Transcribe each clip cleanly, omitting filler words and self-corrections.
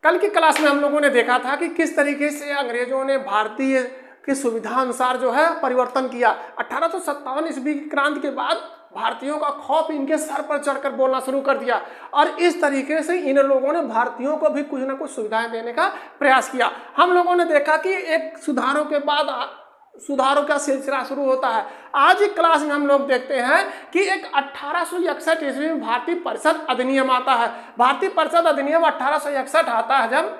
कल की क्लास में हम लोगों ने देखा था कि किस तरीके से अंग्रेजों ने भारतीय की सुविधा अनुसार जो है परिवर्तन किया। 1857 ईस्वी की क्रांति के बाद भारतीयों का खौफ इनके सर पर चढ़कर बोलना शुरू कर दिया और इस तरीके से इन लोगों ने भारतीयों को भी कुछ ना कुछ सुविधाएं देने का प्रयास किया। हम लोगों ने देखा कि एक सुधारों के बाद सुधारों का सिलसिला शुरू होता है। आज की क्लास में हम लोग देखते हैं कि एक 1861 ईस्वी में भारतीय परिषद अधिनियम आता है। भारतीय परिषद अधिनियम 1861 आता है जब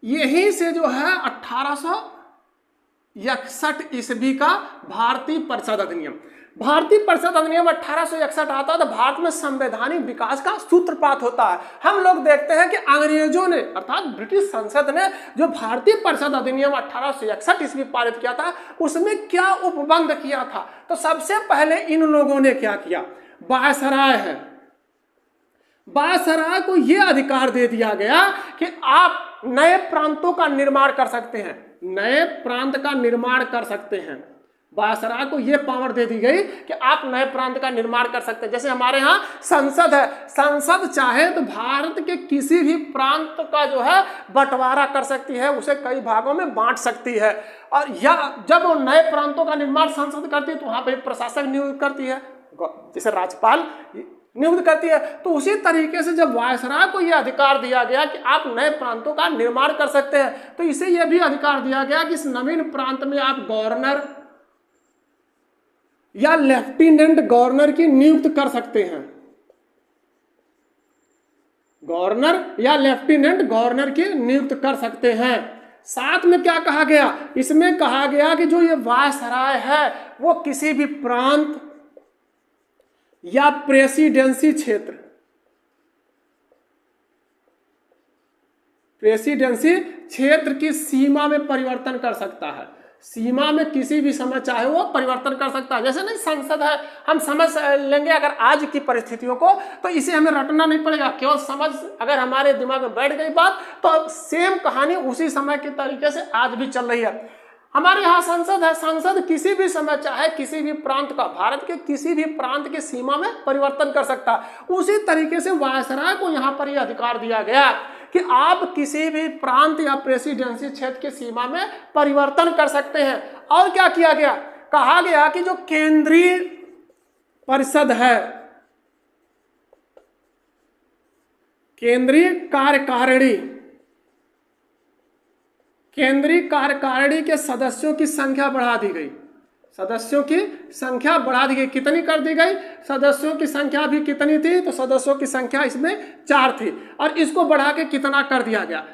यहीं से जो है 1861 ईस्वी का भारतीय परिषद अधिनियम। भारतीय परिषद अधिनियम 1861 आता है तो भारत में संवैधानिक विकास का सूत्रपात होता है। हम लोग देखते हैं कि अंग्रेजों ने अर्थात ब्रिटिश संसद ने जो भारतीय परिषद अधिनियम 1861 ईस्वी पारित किया था उसमें क्या उपबंध किया था। तो सबसे पहले इन लोगों ने क्या किया, वायसराय है, वायसराय को यह अधिकार दे दिया गया कि आप नए प्रांतों का निर्माण कर सकते हैं, नए प्रांत का निर्माण कर सकते हैं। वायसराय को यह पावर दे दी गई कि आप नए प्रांत का निर्माण कर सकते हैं। जैसे हमारे यहाँ संसद है, संसद चाहे तो भारत के किसी भी प्रांत का जो है बंटवारा कर सकती है, उसे कई भागों में बांट सकती है। और या जब वो नए प्रांतों का निर्माण संसद करती है तो वहां पर प्रशासक नियुक्त करती है, जैसे राज्यपाल नियुक्त करती है। तो उसी तरीके से जब वायसराय को यह अधिकार दिया गया कि आप नए प्रांतों का निर्माण कर सकते हैं तो इसे यह भी अधिकार दिया गया कि इस नवीन प्रांत में आप गवर्नर या लेफ्टिनेंट गवर्नर की नियुक्त कर सकते हैं, गवर्नर या लेफ्टिनेंट गवर्नर की नियुक्त कर सकते हैं। साथ में क्या कहा गया, इसमें कहा गया कि जो ये वायसराय है वो किसी भी प्रांत या प्रेसिडेंसी क्षेत्र, प्रेसिडेंसी क्षेत्र की सीमा में परिवर्तन कर सकता है। सीमा में किसी भी समय चाहे वो परिवर्तन कर सकता है। जैसे नहीं संसद है, हम समझ लेंगे अगर आज की परिस्थितियों को तो इसे हमें रटना नहीं पड़ेगा, केवल समझ अगर हमारे दिमाग में बैठ गई बात तो सेम कहानी उसी समय के तरीके से आज भी चल रही है। हमारे यहाँ संसद है, संसद किसी भी समय चाहे किसी भी प्रांत का, भारत के किसी भी प्रांत की सीमा में परिवर्तन कर सकता है। उसी तरीके से वायसराय को यहाँ पर यह अधिकार दिया गया कि आप किसी भी प्रांत या प्रेसिडेंसी क्षेत्र की सीमा में परिवर्तन कर सकते हैं। और क्या किया गया, कहा गया कि जो केंद्रीय परिषद है, केंद्रीय कार्यकारिणी, केंद्रीय कार्यकारिणी के सदस्यों की संख्या बढ़ा दी गई, सदस्यों की संख्या बढ़ा दी गई। कितनी कर दी गई, सदस्यों की संख्या भी कितनी थी, तो सदस्यों की संख्या इसमें 4 थी और इसको बढ़ा के कितना कर दिया गया,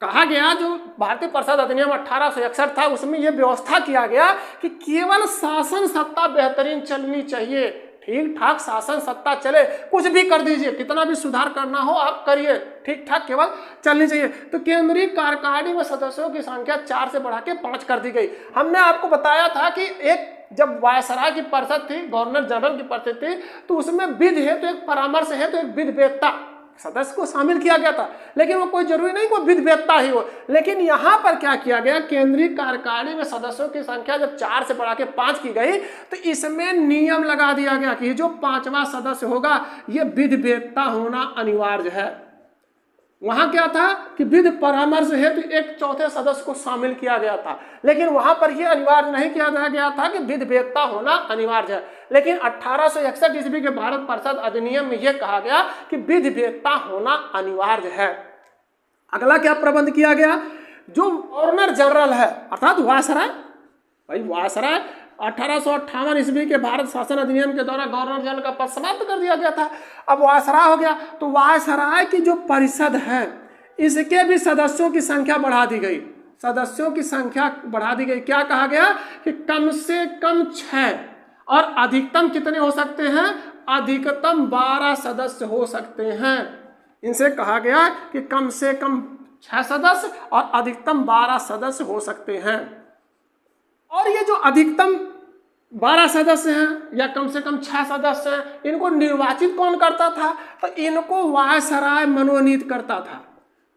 कहा गया जो भारतीय परिषद अधिनियम 1861 था उसमें यह व्यवस्था किया गया कि केवल शासन सत्ता बेहतरीन चलनी चाहिए, ठीक ठाक शासन सत्ता चले, कुछ भी कर दीजिए, कितना भी सुधार करना हो आप करिए, ठीक ठाक केवल चलनी चाहिए। तो केंद्रीय कार्यकारिणी में सदस्यों की संख्या 4 से बढ़ा के 5 कर दी गई। हमने आपको बताया था कि एक जब वायसराय की परिषद थी, गवर्नर जनरल की परिषद थी, तो उसमें विध है तो एक परामर्श है तो एक विध वेत्ता सदस्य को शामिल किया गया था, लेकिन वो कोई जरूरी नहीं कोई विध वेत्ता ही हो। लेकिन यहाँ पर क्या किया गया, केंद्रीय कार्यकारिणी में सदस्यों की संख्या जब 4 से बढ़ा के 5 की गई तो इसमें नियम लगा दिया गया कि जो 5वां सदस्य होगा ये विध वेत्ता होना अनिवार्य है। वहां क्या था कि विध परामर्श हेतु एक 4थे सदस्य को शामिल किया गया था, लेकिन वहां पर यह अनिवार्य नहीं किया गया था कि विध वेत्ता होना अनिवार्य है। लेकिन 1861 ईस्वी के भारत परिषद अधिनियम में यह कहा गया कि विध वेत्ता होना अनिवार्य है। अगला क्या प्रबंध किया गया, जो गवर्नर जनरल है अर्थात वायसराय, भाई वायसराय 1858 ईस्वी के भारत शासन अधिनियम के द्वारा गवर्नर जनरल का पद समाप्त कर दिया गया था, अब वायसराय हो गया। तो वायसराय की जो परिषद है इसके भी सदस्यों की संख्या बढ़ा दी गई, सदस्यों की संख्या बढ़ा दी गई। क्या कहा गया कि कम से कम 6 और अधिकतम कितने हो सकते हैं, अधिकतम 12 सदस्य हो सकते हैं। इनसे कहा गया कि कम से कम 6 सदस्य और अधिकतम 12 सदस्य हो सकते हैं। और ये जो अधिकतम 12 सदस्य हैं या कम से कम 6 सदस्य हैं, इनको निर्वाचित कौन करता था, तो इनको वायसराय मनोनीत करता था।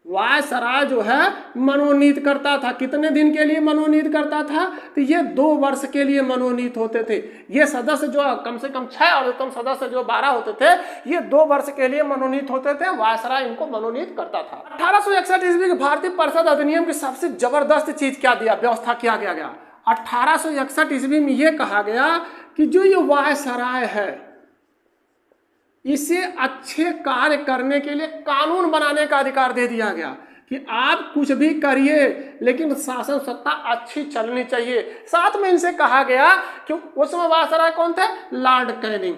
वायसराय जो है मनोनीत करता था। कितने दिन के लिए मनोनीत करता था? तो ये 2 वर्ष के लिए मनोनीत होते थे। ये सदस्य जो कम से कम 6 और अधिकतम सदस्य जो 12 होते थे, ये 2 वर्ष के लिए मनोनीत होते थे। वायसराय इनको मनोनीत करता था। 1861 ईस्वी के भारतीय परिषद अधिनियम की सबसे जबरदस्त चीज क्या दिया, व्यवस्था क्या किया गया? 1861 ईस्वी में यह कहा गया कि जो ये वायसराय है, इसे अच्छे कार्य करने के लिए कानून बनाने का अधिकार दे दिया गया कि आप कुछ भी करिए लेकिन शासन सत्ता अच्छी चलनी चाहिए। साथ में इनसे कहा गया कि उस समय वायसराय कौन थे? Lord Canning.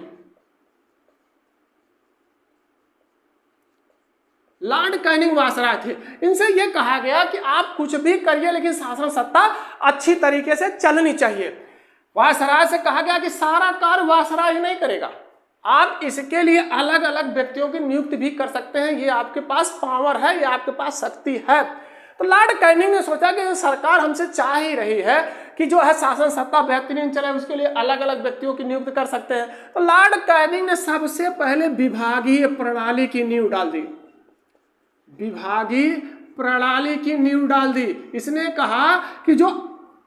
Lord Canning viceroy थे। इनसे यह कहा गया कि आप कुछ भी करिए लेकिन शासन सत्ता अच्छी तरीके से चलनी चाहिए। वायसराय से कहा गया कि सारा कार्य वायसराय ही नहीं करेगा, आप इसके लिए अलग अलग व्यक्तियों की नियुक्ति भी कर सकते हैं। ये आपके पास पावर है, ये आपके पास शक्ति है। तो लॉर्ड कैनिंग ने सोचा कि सरकार हमसे चाह ही रही है कि जो है शासन सत्ता बेहतरीन चले, उसके लिए अलग अलग व्यक्तियों की नियुक्ति कर सकते हैं। तो लॉर्ड कैनिंग ने सबसे पहले विभागीय प्रणाली की नींव डाल दी। विभागीय प्रणाली की नींव डाल दी। इसने कहा कि जो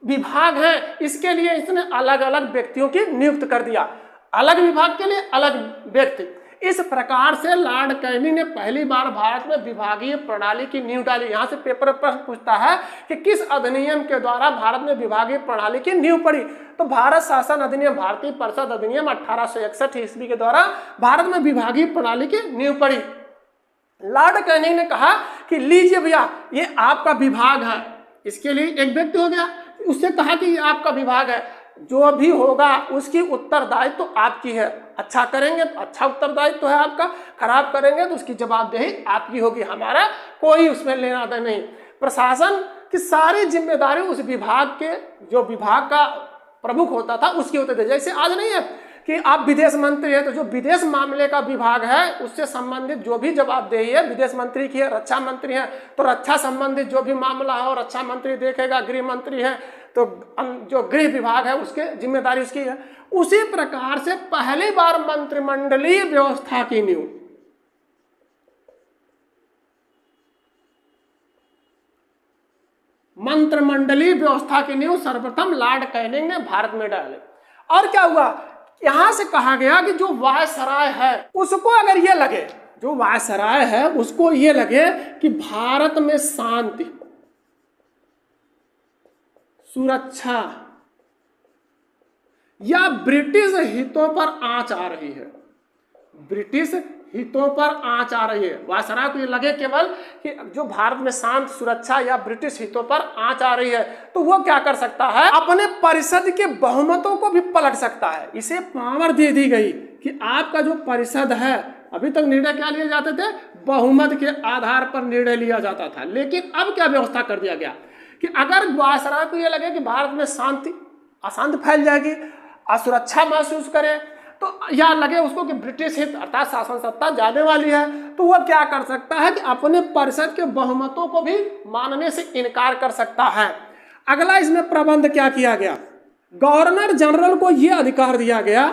विभाग है इसके लिए इसने अलग अलग व्यक्तियों की नियुक्त कर दिया, अलग विभाग के लिए अलग व्यक्ति। इस प्रकार से लॉर्ड कैनिंग ने पहली बार भारत में विभागीय प्रणाली की नींव डाली। यहाँ से पेपर प्रश्न पूछता है कि किस अधिनियम के द्वारा भारत में विभागीय प्रणाली की नींव पड़ी? तो भारत शासन अधिनियम, भारतीय परिषद अधिनियम 1861 ईस्वी के द्वारा भारत में विभागीय प्रणाली की नींव पड़ी। लॉर्ड कैनिंग ने कहा कि लीजिए भैया, ये आपका विभाग है। इसके लिए एक व्यक्ति हो गया, उससे कहा कि ये आपका विभाग है, जो भी होगा उसकी उत्तरदायित्व तो आपकी है। अच्छा करेंगे तो अच्छा उत्तरदायित्व तो है आपका, खराब करेंगे तो उसकी जवाबदेही आपकी होगी, हमारा कोई उसमें लेना देना नहीं। प्रशासन की सारी जिम्मेदारी उस विभाग के, जो विभाग का प्रमुख होता था, उसकी होते थे। जैसे आज नहीं है कि आप विदेश मंत्री है तो जो विदेश मामले का विभाग है उससे संबंधित जो भी जवाबदेही है विदेश मंत्री की है। रक्षा मंत्री है तो रक्षा संबंधित जो भी मामला है और रक्षा मंत्री देखेगा। गृह मंत्री है तो जो गृह विभाग है उसके जिम्मेदारी उसकी है। उसी प्रकार से पहली बार मंत्रिमंडलीय व्यवस्था की नींव मंत्रिमंडलीय व्यवस्था की नींव सर्वप्रथम लॉर्ड कैनिंग ने भारत में डाले। और क्या हुआ, यहां से कहा गया कि जो वायसराय है उसको अगर ये लगे, जो वायसराय है उसको ये लगे कि भारत में शांति, सुरक्षा या ब्रिटिश हितों पर आंच आ रही है, ब्रिटिश हितों पर आंच आ रही है, वायसराय को ये लगे केवल कि जो भारत में शांत, सुरक्षा या ब्रिटिश हितों पर आंच आ रही है, तो वो क्या कर सकता है, अपने परिषद के बहुमतों को भी पलट सकता है। इसे पावर दे दी गई कि आपका जो परिषद है, अभी तक निर्णय क्या लिए जाते थे, बहुमत के आधार पर निर्णय लिया जाता था। लेकिन अब क्या व्यवस्था कर दिया गया कि अगर वायसराय को ये लगे कि भारत में शांति, अशांति फैल जाएगी, असुरक्षा महसूस करे, तो या लगे उसको कि ब्रिटिश हित अर्थात शासन सत्ता जाने वाली है, तो वह क्या कर सकता है कि अपने परिषद के बहुमतों को भी मानने से इनकार कर सकता है। अगला इसमें प्रबंध क्या किया गया, गवर्नर जनरल को यह अधिकार दिया गया,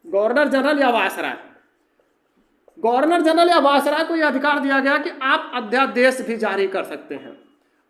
गवर्नर जनरल या वायसराय, गवर्नर जनरल या वायसराय को यह अधिकार दिया गया कि आप अध्यादेश भी जारी कर सकते हैं,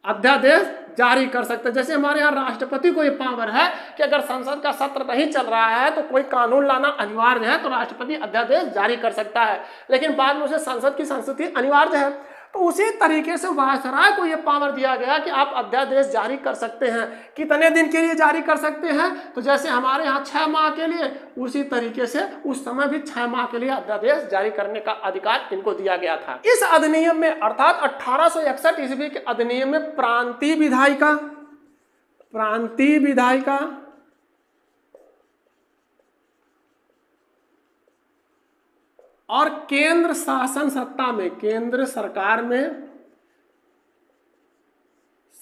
अध्यादेश जारी कर सकते हैं। जैसे हमारे यहाँ राष्ट्रपति को ये पावर है कि अगर संसद का सत्र नहीं चल रहा है तो कोई कानून लाना अनिवार्य है तो राष्ट्रपति अध्यादेश जारी कर सकता है, लेकिन बाद में उसे संसद की संस्तुति अनिवार्य है। तो उसी तरीके से वायसराय को ये पावर दिया गया कि आप अध्यादेश जारी कर सकते हैं। कितने दिन के लिए जारी कर सकते हैं, तो जैसे हमारे यहाँ 6 माह के लिए, उसी तरीके से उस समय भी 6 माह के लिए अध्यादेश जारी करने का अधिकार इनको दिया गया था। इस अधिनियम में अर्थात 1861 ईस्वी के अधिनियम में प्रांतीय विधायिका और केंद्र शासन सत्ता में, केंद्र सरकार में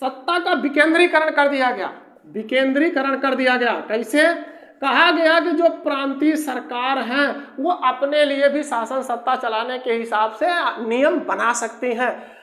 सत्ता का विकेंद्रीकरण कर दिया गया, विकेंद्रीकरण कर दिया गया। कैसे, कहा गया कि जो प्रांतीय सरकार हैं वो अपने लिए भी शासन सत्ता चलाने के हिसाब से नियम बना सकती हैं।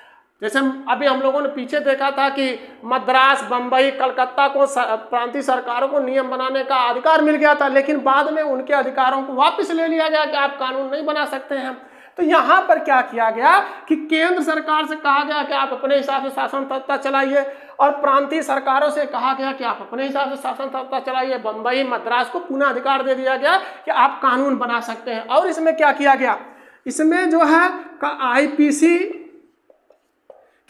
जैसे अभी हम लोगों ने पीछे देखा था कि मद्रास, बंबई, कलकत्ता को प्रांतीय सरकारों को नियम बनाने का अधिकार मिल गया था, लेकिन बाद में उनके अधिकारों को वापस ले लिया गया कि आप कानून नहीं बना सकते हैं। तो यहाँ पर क्या किया गया कि केंद्र सरकार से कहा गया कि आप अपने हिसाब से शासन सत्ता चलाइए और प्रांतीय सरकारों से कहा गया कि आप अपने हिसाब से शासन सत्ता चलाइए। बंबई मद्रास को पुनः अधिकार दे दिया गया कि आप कानून बना सकते हैं। और इसमें क्या किया गया, इसमें जो है आईपीसी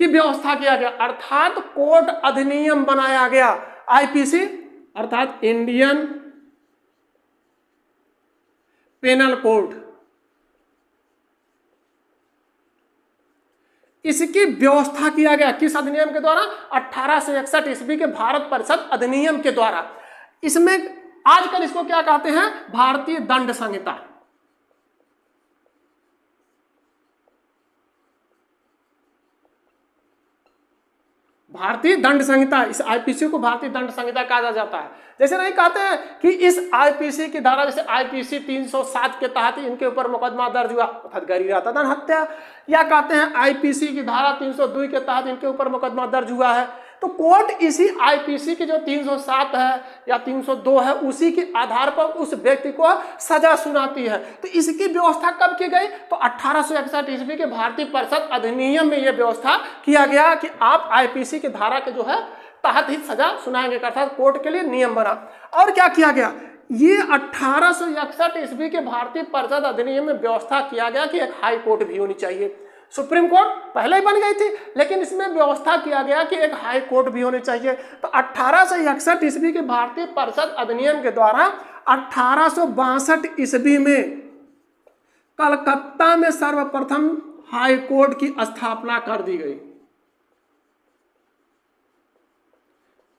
की व्यवस्था किया गया, अर्थात कोर्ट अधिनियम बनाया गया। आईपीसी अर्थात इंडियन पेनल कोड, इसकी व्यवस्था किया गया किस अधिनियम के द्वारा, 1861 ईस्वी के भारत परिषद अधिनियम के द्वारा। इसमें आजकल इसको क्या कहते हैं, भारतीय दंड संहिता। भारतीय दंड संहिता, इस आईपीसी को भारतीय दंड संहिता कहा जाता है। जैसे नहीं कहते हैं कि इस आईपीसी की धारा, जैसे आईपीसी 307 के तहत इनके ऊपर मुकदमा दर्ज हुआ, अर्थात गैरइरादतन हत्या, या कहते हैं आईपीसी की धारा 302 के तहत इनके ऊपर मुकदमा दर्ज हुआ है। तो कोर्ट इसी आईपीसी की जो 307 है या 302 है, उसी के आधार पर उस व्यक्ति को सजा सुनाती है। तो इसकी व्यवस्था कब की गई, तो 1861 ईस्वी के भारतीय परिषद अधिनियम में यह व्यवस्था किया गया कि आप आईपीसी की धारा के जो है तहत ही सजा सुनाएंगे, अर्थात कोर्ट के लिए नियम बना। और क्या किया गया, ये 1861 ईस्वी के भारतीय परिषद अधिनियम में व्यवस्था किया गया कि एक हाई कोर्ट भी होनी चाहिए। सुप्रीम कोर्ट पहले ही बन गई थी, लेकिन इसमें व्यवस्था किया गया कि एक हाई कोर्ट भी होनी चाहिए। तो 1861 ईस्वी के भारतीय परिषद अधिनियम के द्वारा 1862 ईस्वी में कलकत्ता में सर्वप्रथम हाई कोर्ट की स्थापना कर दी गई।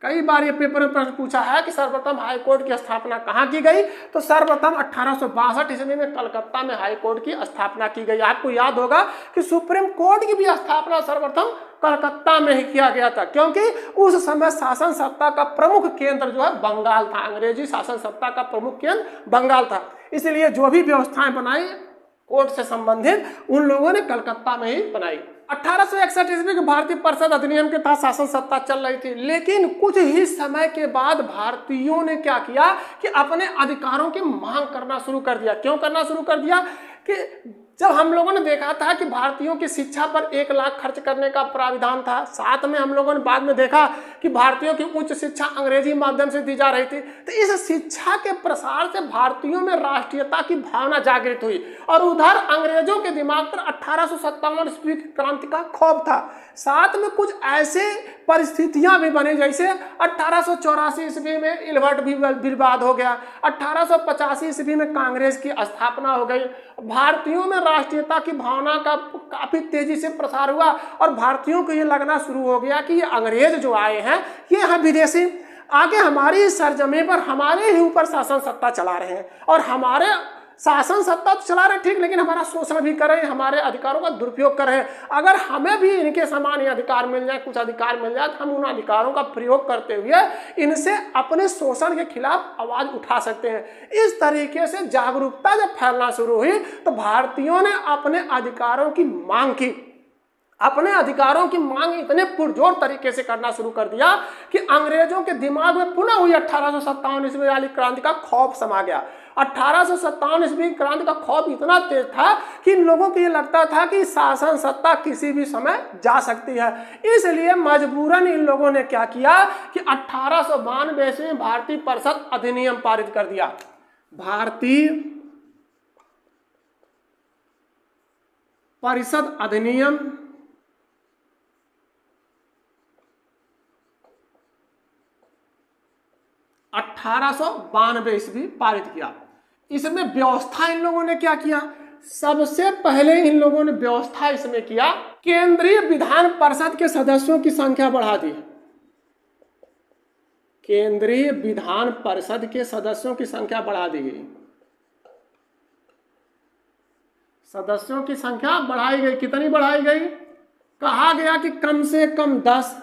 कई बार ये पेपर में प्रश्न पूछा है कि सर्वप्रथम हाई कोर्ट की स्थापना कहाँ की गई, तो सर्वप्रथम 1862 ईस्वी में कलकत्ता में हाई कोर्ट की स्थापना की गई। आपको याद होगा कि सुप्रीम कोर्ट की भी स्थापना सर्वप्रथम कलकत्ता में ही किया गया था, क्योंकि उस समय शासन सत्ता का प्रमुख केंद्र जो है बंगाल था, अंग्रेजी शासन सत्ता का प्रमुख केंद्र बंगाल था। इसलिए जो भी व्यवस्थाएं बनाई कोर्ट से संबंधित, उन लोगों ने कलकत्ता में ही बनाई। 1861 ईस्वी के भारतीय परिषद अधिनियम के तहत शासन सत्ता चल रही थी, लेकिन कुछ ही समय के बाद भारतीयों ने क्या किया कि अपने अधिकारों की मांग करना शुरू कर दिया। क्यों करना शुरू कर दिया कि जब हम लोगों ने देखा था कि भारतीयों की शिक्षा पर 1 लाख खर्च करने का प्राविधान था, साथ में हम लोगों ने बाद में देखा कि भारतीयों की उच्च शिक्षा अंग्रेजी माध्यम से दी जा रही थी। तो इस शिक्षा के प्रसार से भारतीयों में राष्ट्रीयता की भावना जागृत हुई और उधर अंग्रेजों के दिमाग पर 1857 ईस्वी की क्रांति का खौफ था। साथ में कुछ ऐसे परिस्थितियां भी बनी, जैसे 1884 ईस्वी में इलवर्ट विवाद हो गया, 1885 ईस्वी में कांग्रेस की स्थापना हो गई। भारतीयों में राष्ट्रीयता की भावना का काफी तेजी से प्रसार हुआ और भारतीयों को ये लगना शुरू हो गया कि ये अंग्रेज जो आए हैं, ये हैं विदेशी, आगे हमारी सरजमी पर हमारे ही ऊपर शासन सत्ता चला रहे हैं और हमारे शासन सत्ता तो चला रहे ठीक, लेकिन हमारा शोषण भी कर रहे हैं, हमारे अधिकारों का दुरुपयोग कर रहे हैं। अगर हमें भी इनके समान ही अधिकार मिल जाए, कुछ अधिकार मिल जाए, तो हम उन अधिकारों का प्रयोग करते हुए इनसे अपने शोषण के खिलाफ आवाज उठा सकते हैं। इस तरीके से जागरूकता जब फैलना शुरू हुई तो भारतीयों ने अपने अधिकारों की मांग की। अपने अधिकारों की मांग इतने पुरजोर तरीके से करना शुरू कर दिया कि अंग्रेजों के दिमाग में पुनः हुई 1857 ईस्वी वाली क्रांति का खौफ समा गया। 1857 ईस्वी क्रांति का खौफ इतना तेज था कि इन लोगों को ये लगता था कि शासन सत्ता किसी भी समय जा सकती है। इसलिए मजबूरन इन लोगों ने क्या किया कि 1892 ईस्वी में भारतीय परिषद अधिनियम पारित कर दिया। भारतीय परिषद अधिनियम 1892 ईस्वी पारित किया। इसमें व्यवस्था इन लोगों ने क्या किया, सबसे पहले इन लोगों ने व्यवस्था इसमें किया, केंद्रीय विधान परिषद के सदस्यों की संख्या बढ़ा दी। केंद्रीय विधान परिषद के सदस्यों की संख्या बढ़ा दी गई। सदस्यों की संख्या बढ़ाई गई। कितनी बढ़ाई गई, कहा गया कि कम से कम 10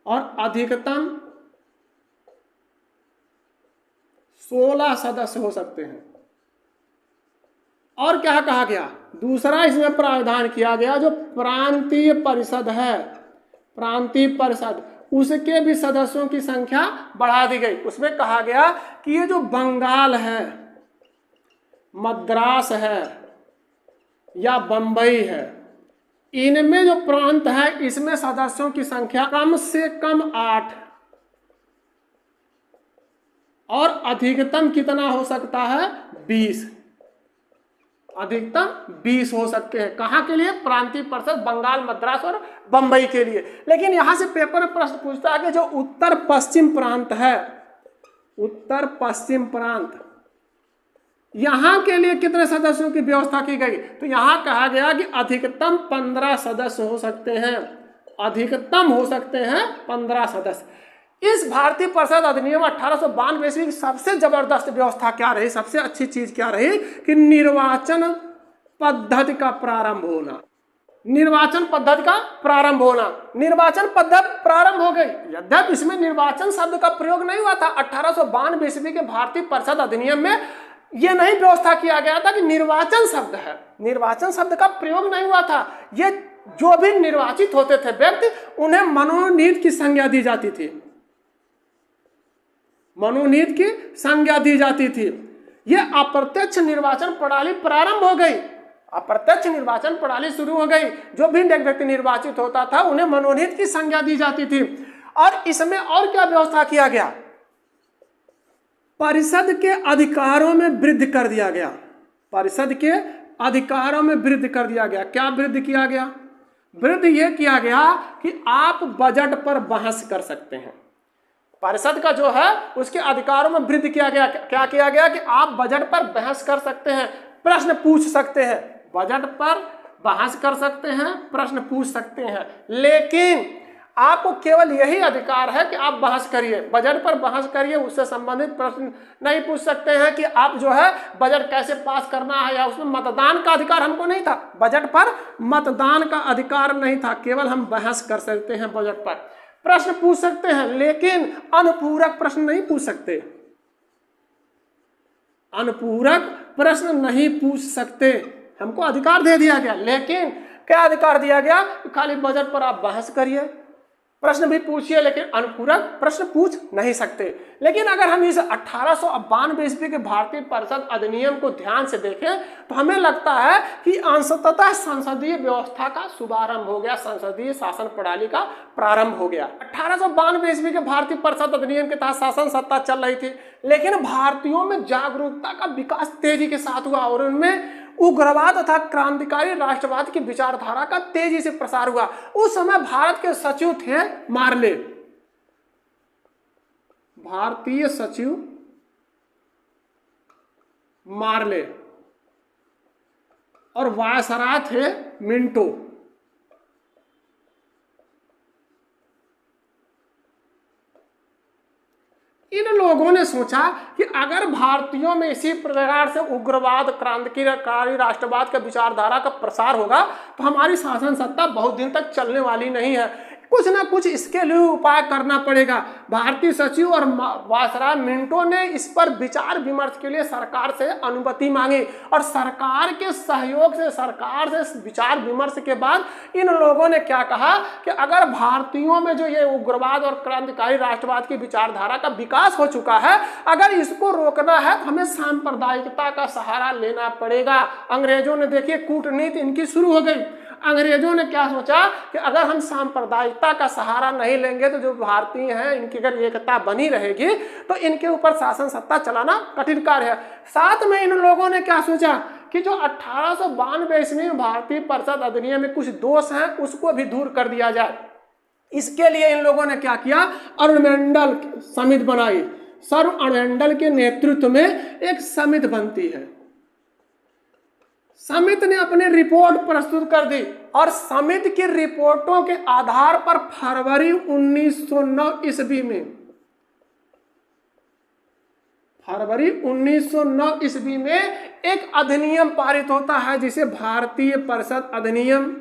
और अधिकतम 16 सदस्य हो सकते हैं। और क्या कहा गया, दूसरा इसमें प्रावधान किया गया, जो प्रांतीय परिषद है, प्रांतीय परिषद, उसके भी सदस्यों की संख्या बढ़ा दी गई। उसमें कहा गया कि ये जो बंगाल है, मद्रास है, या बंबई है, इनमें जो प्रांत है इसमें सदस्यों की संख्या कम से कम 8 और अधिकतम कितना हो सकता है 20, अधिकतम 20 हो सकते हैं। कहाँ के लिए? प्रांतीय परिषद बंगाल, मद्रास और बंबई के लिए। लेकिन यहां से पेपर में प्रश्न पूछता है कि जो उत्तर पश्चिम प्रांत है, उत्तर पश्चिम प्रांत, यहां के लिए कितने सदस्यों की व्यवस्था की गई? तो यहां कहा गया कि अधिकतम 15 सदस्य हो सकते हैं, अधिकतम हो सकते हैं 15 सदस्य। इस भारतीय परिषद अधिनियम 1892 ईस्वी की सबसे जबरदस्त व्यवस्था क्या रही, सबसे अच्छी चीज क्या रही कि निर्वाचन पद्धति का प्रारंभ होना, निर्वाचन पद्धति का प्रारंभ होना। निर्वाचन पद्धति प्रारंभ हो गई, यद्यपि इसमें निर्वाचन शब्द का प्रयोग नहीं हुआ था। 1892 ईस्वी के भारतीय परिषद अधिनियम में यह नहीं व्यवस्था किया गया था कि निर्वाचन शब्द है, निर्वाचन शब्द का प्रयोग नहीं हुआ था। ये जो भी निर्वाचित होते थे व्यक्ति, उन्हें मनोनीत की संज्ञा दी जाती थी, मनोनीत की संज्ञा दी जाती थी। यह अप्रत्यक्ष निर्वाचन प्रणाली प्रारंभ हो गई, अप्रत्यक्ष निर्वाचन प्रणाली शुरू हो गई। जो भी व्यक्ति निर्वाचित होता था उन्हें मनोनीत की संज्ञा दी जाती थी। और इसमें और क्या व्यवस्था किया गया? परिषद के अधिकारों में वृद्धि कर दिया गया, परिषद के अधिकारों में वृद्धि कर दिया गया। क्या वृद्धि किया गया? वृद्धि यह किया गया कि आप बजट पर बहस कर सकते हैं। परिषद का जो है उसके अधिकारों में वृद्धि किया गया। क्या किया गया कि आप बजट पर बहस कर सकते हैं, प्रश्न पूछ सकते हैं, बजट पर बहस कर सकते हैं, प्रश्न पूछ सकते हैं। लेकिन आपको केवल यही अधिकार है कि आप बहस करिए, बजट पर बहस करिए, उससे संबंधित प्रश्न नहीं पूछ सकते हैं कि आप जो है बजट कैसे पास करना है, या उसमें मतदान का अधिकार हमको नहीं था। बजट पर मतदान का अधिकार नहीं था, केवल हम बहस कर सकते हैं, बजट पर प्रश्न पूछ सकते हैं, लेकिन अनुपूरक प्रश्न नहीं पूछ सकते, अनुपूरक प्रश्न नहीं पूछ सकते। हमको अधिकार दे दिया गया, लेकिन क्या अधिकार दिया गया? खाली बजट पर आप बहस करिए, प्रश्न भी पूछिए, लेकिन अनुपूरक प्रश्न पूछ नहीं सकते। लेकिन अगर हम इस 1892 ईस्वी के भारतीय परिषद अधिनियम को ध्यान से देखें तो हमें लगता है कि अंशतः संसदीय व्यवस्था का शुभारंभ हो गया, संसदीय शासन प्रणाली का प्रारंभ हो गया। 1892 ईस्वी के भारतीय परिषद अधिनियम के तहत शासन सत्ता चल रही थी, लेकिन भारतीयों में जागरूकता का विकास तेजी के साथ हुआ और उनमें उग्रवाद तथा क्रांतिकारी राष्ट्रवाद की विचारधारा का तेजी से प्रसार हुआ। उस समय भारत के सचिव थे मार्ले, भारतीय सचिव मार्ले, और वायसराय थे मिंटो। इन लोगों ने सोचा कि अगर भारतीयों में इसी प्रकार से उग्रवाद, क्रांतिकारी राष्ट्रवाद का विचारधारा का प्रसार होगा तो हमारी शासन सत्ता बहुत दिन तक चलने वाली नहीं है, कुछ ना कुछ इसके लिए उपाय करना पड़ेगा। भारतीय सचिव और वायसराय मिंटो ने इस पर विचार विमर्श के लिए सरकार से अनुमति मांगी, और सरकार के सहयोग से, सरकार से विचार विमर्श के बाद इन लोगों ने क्या कहा कि अगर भारतीयों में जो ये उग्रवाद और क्रांतिकारी राष्ट्रवाद की विचारधारा का विकास हो चुका है, अगर इसको रोकना है तो हमें सांप्रदायिकता का सहारा लेना पड़ेगा। अंग्रेजों ने देखिए कूटनीति इनकी शुरू हो गई। अंग्रेजों ने क्या सोचा कि अगर हम सांप्रदायिकता का सहारा नहीं लेंगे तो जो भारतीय हैं इनकी अगर एकता बनी रहेगी तो इनके ऊपर शासन सत्ता चलाना कठिन कार्य है। साथ में इन लोगों ने क्या सोचा कि जो 1892 ईस्वी में भारतीय परिषद अधिनियम में कुछ दोष हैं उसको भी दूर कर दिया जाए। इसके लिए इन लोगों ने क्या किया, अरुणमंडल समिति बनाई। सर अरुणमंडल के नेतृत्व में एक समिति बनती है। समिति ने अपनी रिपोर्ट प्रस्तुत कर दी और समिति की रिपोर्टों के आधार पर फरवरी 1909 ईस्वी में, फरवरी 1909 ईस्वी में एक अधिनियम पारित होता है जिसे भारतीय परिषद अधिनियम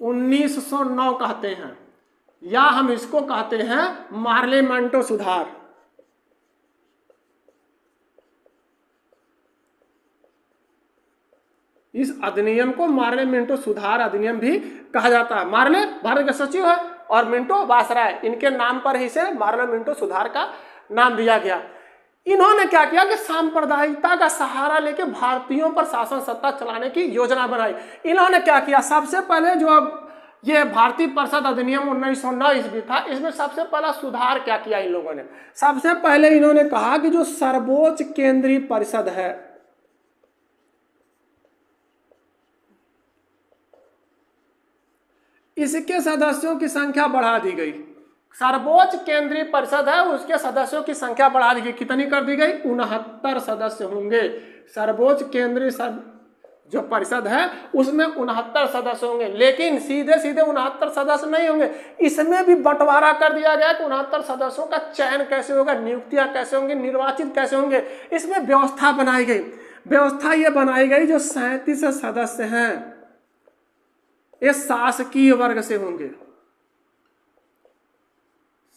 1909 कहते हैं, या हम इसको कहते हैं मार्ले-मंटो सुधार। इस अधिनियम को मार्ले-मंटो सुधार अधिनियम भी कहा जाता है। मार्ले भारत के सचिव है, और मिंटो वायसराय, इनके नाम पर ही इसे मार्लो मिंटो सुधार का नाम दिया गया। इन्होंने क्या किया कि सांप्रदायिकता का सहारा लेके भारतीयों पर शासन सत्ता चलाने की योजना बनाई। इन्होंने क्या किया, सबसे पहले जो अब ये भारतीय परिषद अधिनियम 1909 ईस्वी था, इसमें सबसे पहला सुधार क्या किया इन लोगों ने, सबसे पहले इन्होंने कहा कि जो सर्वोच्च केंद्रीय परिषद है, इसके सदस्यों की संख्या बढ़ा दी गई। सर्वोच्च केंद्रीय परिषद है, उसके सदस्यों की संख्या बढ़ा दी गई। कितनी कर दी गई? 69 सदस्य होंगे। सर्वोच्च केंद्रीय जो परिषद है उसमें 69 सदस्य होंगे, लेकिन सीधे सीधे 69 सदस्य नहीं होंगे, इसमें भी बंटवारा कर दिया गया कि 69 सदस्यों का चयन कैसे होगा, नियुक्तियां कैसे होंगी, निर्वाचित कैसे होंगे। इसमें व्यवस्था बनाई गई। व्यवस्था ये बनाई गई जो 37 सदस्य हैं ये शासकीय वर्ग से होंगे।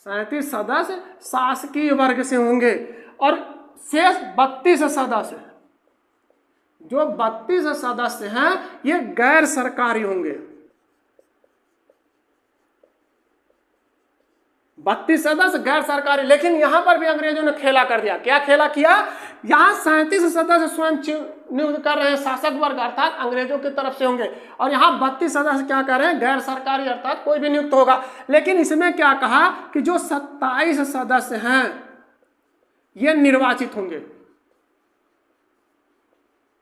37 सदस्य शासकीय वर्ग से होंगे और शेष 32 सदस्य, जो 32 सदस्य हैं ये गैर सरकारी होंगे। 32 सदस्य गैर सरकारी। लेकिन यहां पर भी अंग्रेजों ने खेला कर दिया। क्या खेला किया? यहां 37 सदस्य स्वयं नियुक्त कर रहे हैं, शासक वर्ग अर्थात अंग्रेजों की तरफ से होंगे, और यहां 32 सदस्य क्या कर रहे हैं? गैर सरकारी अर्थात कोई भी नियुक्त होगा। लेकिन इसमें क्या कहा कि जो 27 सदस्य हैं ये निर्वाचित होंगे।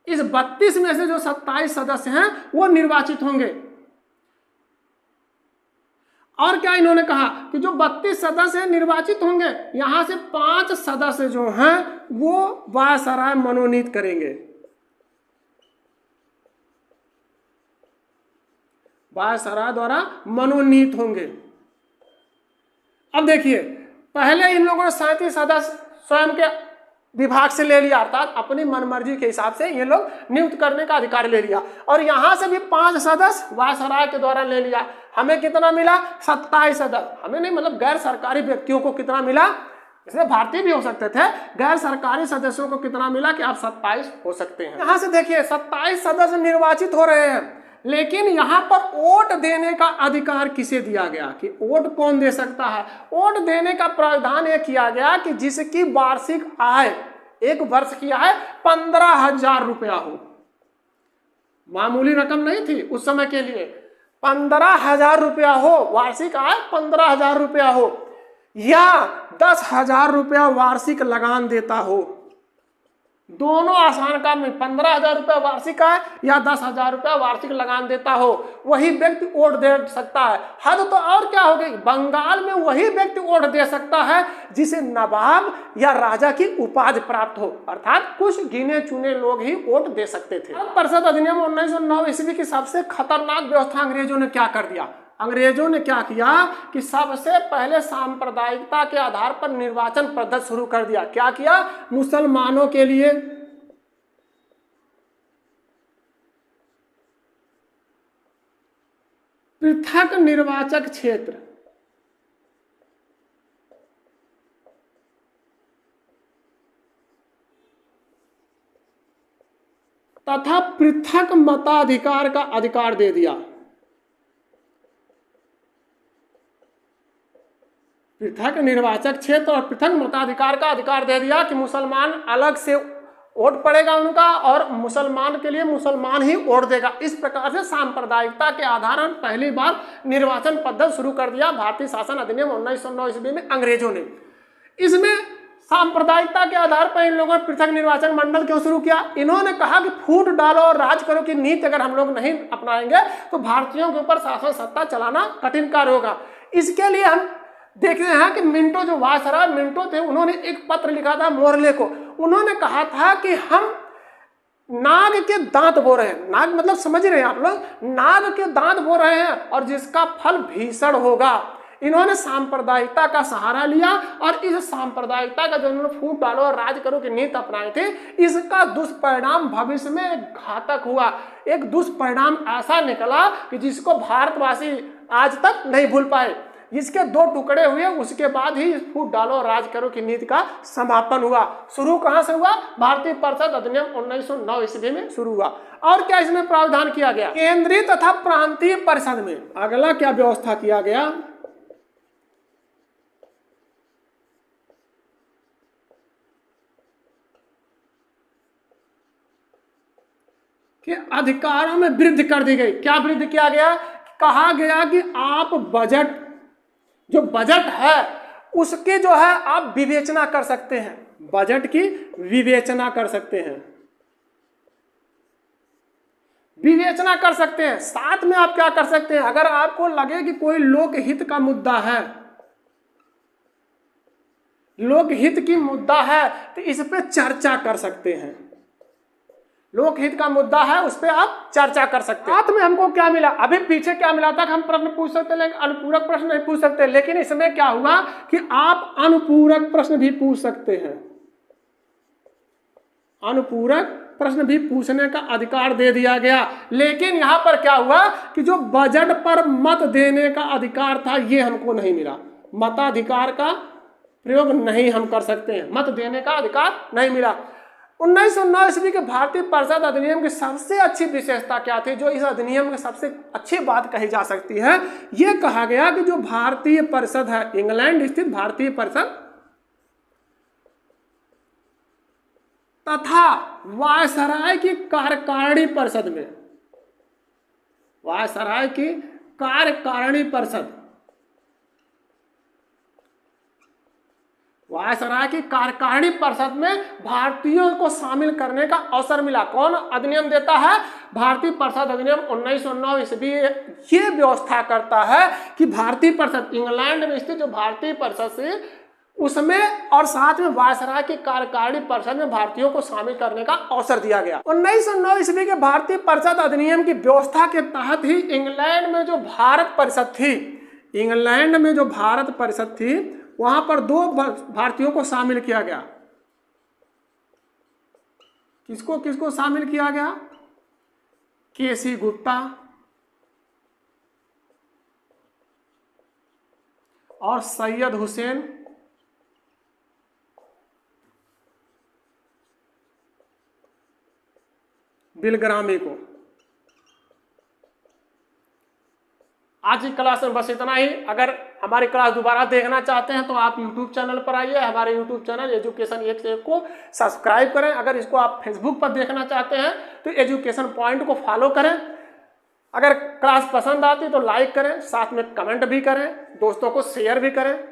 इस 32 में से जो 27 सदस्य हैं वो निर्वाचित होंगे। और क्या इन्होंने कहा कि जो 32 सदस्य निर्वाचित होंगे, यहां से 5 सदस्य जो हैं वो वायसराय मनोनीत करेंगे। वायसराय द्वारा मनोनीत होंगे। अब देखिए, पहले इन लोगों ने 37 सदस्य स्वयं के विभाग से ले लिया, अर्थात अपनी मनमर्जी के हिसाब से ये लोग नियुक्त करने का अधिकार ले लिया, और यहां से भी 5 सदस्य वायसराय के द्वारा ले लिया। हमें कितना मिला? 27 सदस्य। हमें नहीं, मतलब गैर सरकारी व्यक्तियों को कितना मिला? इसमें भारतीय भी हो सकते थे। गैर सरकारी सदस्यों को कितना मिला कि आप 27 हो सकते हैं। यहां से देखिए 27 सदस्य निर्वाचित हो रहे हैं, लेकिन यहां पर वोट देने का अधिकार किसे दिया गया कि वोट कौन दे सकता है? वोट देने का प्रावधान यह किया गया कि जिसकी वार्षिक आय, एक वर्ष की आय 15,000 रुपया हो। मामूली रकम नहीं थी उस समय के लिए। 15,000 रुपया हो, वार्षिक आय 15,000 रुपया हो, या 10,000 रुपया वार्षिक लगान देता हो। दोनों आसान काम में 15,000 रुपया वार्षिक आय या 10,000 रुपया वार्षिक लगान देता हो, वही व्यक्ति वोट दे सकता है। हद तो और क्या हो गई? बंगाल में वही व्यक्ति वोट दे सकता है जिसे नवाब या राजा की उपाधि प्राप्त हो, अर्थात कुछ गिने चुने लोग ही वोट दे सकते थे। परिषद अधिनियम 1909 ईस्वी की सबसे खतरनाक व्यवस्था अंग्रेजों ने क्या कर दिया? अंग्रेजों ने क्या किया कि सबसे पहले सांप्रदायिकता के आधार पर निर्वाचन पद्धति शुरू कर दिया। क्या किया? मुसलमानों के लिए पृथक निर्वाचक क्षेत्र तथा पृथक मताधिकार का अधिकार दे दिया। पृथक निर्वाचक क्षेत्र और पृथक मताधिकार का अधिकार दे दिया कि मुसलमान अलग से वोट पड़ेगा उनका, और मुसलमान के लिए मुसलमान ही वोट देगा। इस प्रकार से सांप्रदायिकता के आधार पर पहली बार निर्वाचन पद्धति शुरू कर दिया भारतीय शासन अधिनियम 1909 ईस्वी में अंग्रेजों ने। इसमें सांप्रदायिकता के आधार पर इन लोगों ने पृथक निर्वाचन मंडल क्यों शुरू किया? इन्होंने कहा कि फूट डालो और राज करो की नीति अगर हम लोग नहीं अपनाएंगे तो भारतीयों के ऊपर शासन सत्ता चलाना कठिन कार्य होगा। इसके लिए हम देखते हैं कि मिंटो, जो वायसराय मिंटो थे, उन्होंने एक पत्र लिखा था मोरले को। उन्होंने कहा था कि हम नाग के दांत बो रहे हैं। नाग मतलब समझ रहे हैं आप लोग? नाग के दांत बो रहे हैं और जिसका फल भीषण होगा। इन्होंने सांप्रदायिकता का सहारा लिया और इस सांप्रदायिकता का जो उन्होंने फूट डालो और राज करो की नीति अपनाए थे, इसका दुष्परिणाम भविष्य में घातक हुआ। एक दुष्परिणाम ऐसा निकला कि जिसको भारतवासी आज तक नहीं भूल पाए। इसके 2 टुकड़े हुए, उसके बाद ही इस फूट डालो और राज करो की नीति का समापन हुआ। शुरू कहां से हुआ? भारतीय परिषद अधिनियम 1909 ईस्वी में शुरू हुआ। और क्या इसमें प्रावधान किया गया? केंद्रीय तथा प्रांतीय परिषद में अगला क्या व्यवस्था किया गया? के अधिकारों में वृद्धि कर दी गई। क्या वृद्धि किया गया? कहा गया कि आप बजट, जो बजट है उसके जो है आप विवेचना कर सकते हैं, बजट की विवेचना कर सकते हैं, विवेचना कर सकते हैं। साथ में आप क्या कर सकते हैं, अगर आपको लगे कि कोई लोकहित का मुद्दा है, लोकहित की मुद्दा है, तो इस पे चर्चा कर सकते हैं। लोकहित का मुद्दा है उस पर आप चर्चा कर सकते हैं। साथ में हमको क्या मिला, अभी पीछे क्या मिला था कि हम प्रश्न पूछ सकते हैं, अनुपूरक प्रश्न नहीं पूछ सकते, लेकिन इसमें क्या हुआ कि आप अनुपूरक प्रश्न भी पूछ सकते हैं। अनुपूरक प्रश्न भी पूछने का अधिकार दे दिया गया। लेकिन यहां पर क्या हुआ कि जो बजट पर मत देने का अधिकार था ये हमको नहीं मिला। मताधिकार का प्रयोग नहीं हम कर सकते हैं, मत देने का अधिकार नहीं मिला। 1909 ईस्वी के भारतीय परिषद अधिनियम की सबसे अच्छी विशेषता क्या थी, जो इस अधिनियम की सबसे अच्छी बात कही जा सकती है, यह कहा गया कि जो भारतीय परिषद है, इंग्लैंड स्थित भारतीय परिषद तथा वायसराय की कार्यकारिणी परिषद में, वायसराय की कार्यकारिणी परिषद, वायसराय की कार्यकारिणी परिषद में भारतीयों को शामिल करने का अवसर मिला। कौन अधिनियम देता है? भारतीय परिषद अधिनियम 1909 ईस्वी ये व्यवस्था करता है कि भारतीय परिषद, इंग्लैंड में स्थित जो भारतीय परिषद से उसमें और साथ में वायसराय की कार्यकारिणी परिषद में भारतीयों को शामिल करने का अवसर दिया गया। 1909 ईस्वी के भारतीय परिषद अधिनियम की व्यवस्था के तहत ही इंग्लैंड में जो भारत परिषद थी, इंग्लैंड में जो भारत परिषद थी वहां पर 2 भारतीयों को शामिल किया गया। किसको किसको शामिल किया गया? केसी गुप्ता और सैयद हुसैन बिलग्रामी को। आज की क्लास में बस इतना ही। अगर हमारी क्लास दोबारा देखना चाहते हैं तो आप YouTube चैनल पर आइए, हमारे YouTube चैनल एजुकेशन 1 से 1 को सब्सक्राइब करें। अगर इसको आप Facebook पर देखना चाहते हैं तो एजुकेशन पॉइंट को फॉलो करें। अगर क्लास पसंद आती तो लाइक करें, साथ में कमेंट भी करें, दोस्तों को शेयर भी करें।